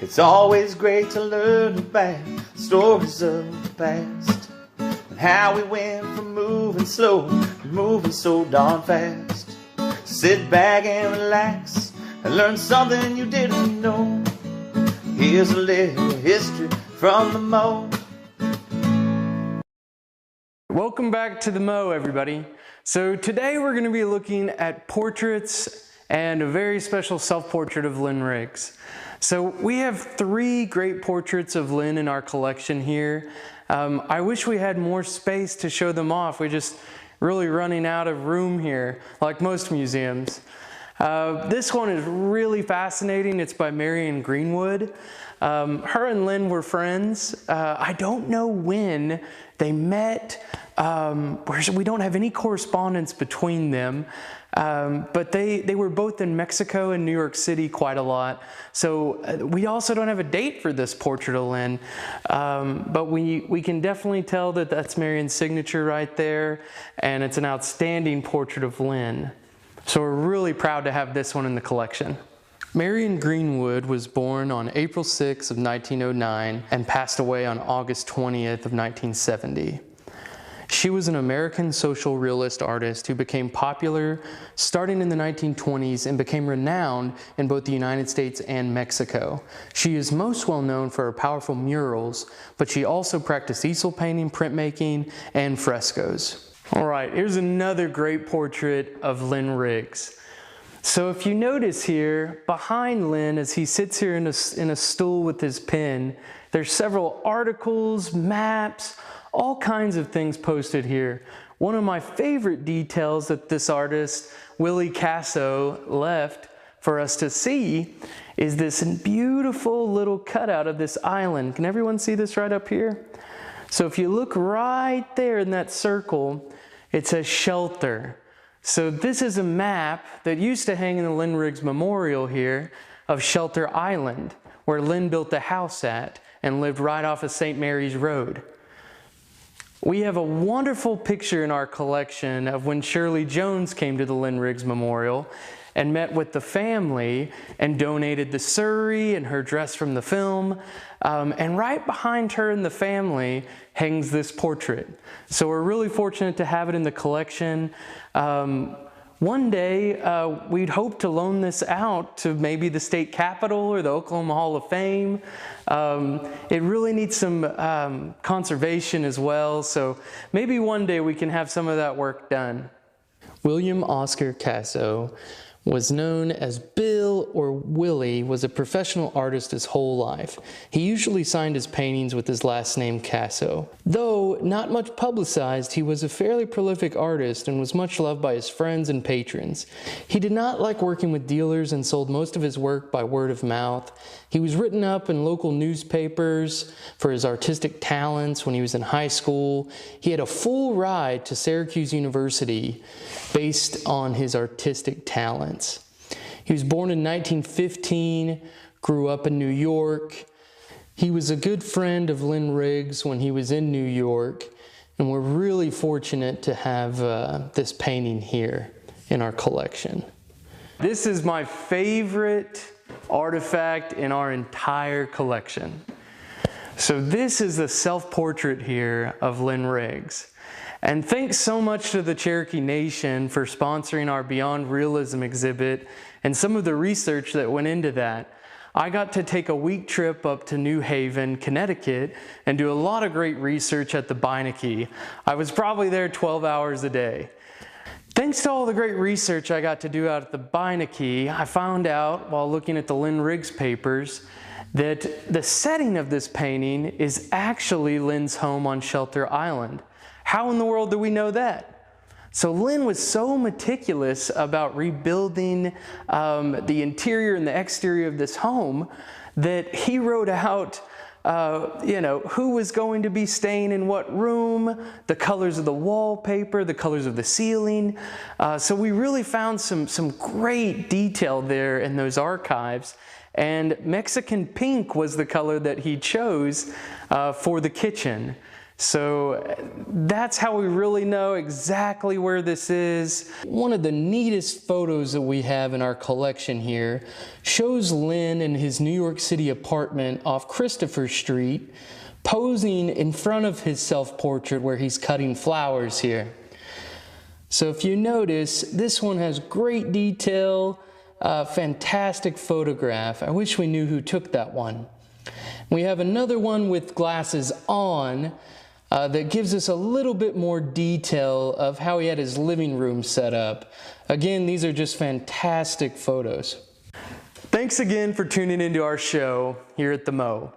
It's always great to learn about stories of the past and how we went from moving slow to moving so darn fast. Sit back and relax and learn something you didn't know. Here's a little history from the MOH. Welcome back to the MOH, everybody. So today we're going to be looking at portraits and a very special self-portrait of Lynn Riggs. So we have 3 great portraits of Lynn in our collection here. I wish we had more space to show them off. We're just really running out of room here, like most museums. This one is really fascinating. It's by Marion Greenwood. Her and Lynn were friends. I don't know when they met. We don't have any correspondence between them, but they were both in Mexico and New York City quite a lot. So we also don't have a date for this portrait of Lynn, but we can definitely tell that that's Marion's signature right there, and it's an outstanding portrait of Lynn. So we're really proud to have this one in the collection. Marion Greenwood was born on April 6 of 1909 and passed away on August 20th of 1970. She was an American social realist artist who became popular starting in the 1920s and became renowned in both the United States and Mexico. She is most well known for her powerful murals, but she also practiced easel painting, printmaking, and frescoes. All right, here's another great portrait of Lynn Riggs. So if you notice here, behind Lynn, as he sits here in a stool with his pen, there's several articles, maps, all kinds of things posted here. One of my favorite details that this artist, Willie Casso, left for us to see is this beautiful little cutout of this island. Can everyone see this right up here? So if you look right there in that circle, it says shelter. So this is a map that used to hang in the Lynn Riggs Memorial here of Shelter Island, where Lynn built a house at and lived right off of St. Mary's Road. We have a wonderful picture in our collection of when Shirley Jones came to the Lynn Riggs Memorial and met with the family and donated the Surrey and her dress from the film. And right behind her and the family hangs this portrait. So we're really fortunate to have it in the collection. One day, we'd hope to loan this out to maybe the state capitol or the Oklahoma Hall of Fame. It really needs some conservation as well, so maybe one day we can have some of that work done. William Oscar Casso was known as Bill or Willie, was a professional artist his whole life. He usually signed his paintings with his last name Casso. Though not much publicized, he was a fairly prolific artist and was much loved by his friends and patrons. He did not like working with dealers and sold most of his work by word of mouth. He was written up in local newspapers for his artistic talents when he was in high school. He had a full ride to Syracuse University based on his artistic talents. He was born in 1915, grew up in New York. He was a good friend of Lynn Riggs when he was in New York, and we're really fortunate to have this painting here in our collection. This is my favorite artifact in our entire collection. So this is the self-portrait here of Lynn Riggs. And thanks so much to the Cherokee Nation for sponsoring our Beyond Realism exhibit and some of the research that went into that. I got to take a week trip up to New Haven, Connecticut, and do a lot of great research at the Beinecke. I was probably there 12 hours a day. Thanks to all the great research I got to do out at the Beinecke, I found out while looking at the Lynn Riggs papers that the setting of this painting is actually Lynn's home on Shelter Island. How in the world do we know that? So Lynn was so meticulous about rebuilding the interior and the exterior of this home that he wrote out who was going to be staying in what room, the colors of the wallpaper, the colors of the ceiling. So we really found some great detail there in those archives. And Mexican pink was the color that he chose for the kitchen. So that's how we really know exactly where this is. One of the neatest photos that we have in our collection here shows Lynn in his New York City apartment off Christopher Street, posing in front of his self-portrait where he's cutting flowers here. So if you notice, this one has great detail, fantastic photograph. I wish we knew who took that one. We have another one with glasses on that gives us a little bit more detail of how he had his living room set up. Again, these are just fantastic photos. Thanks again for tuning into our show here at the Mo.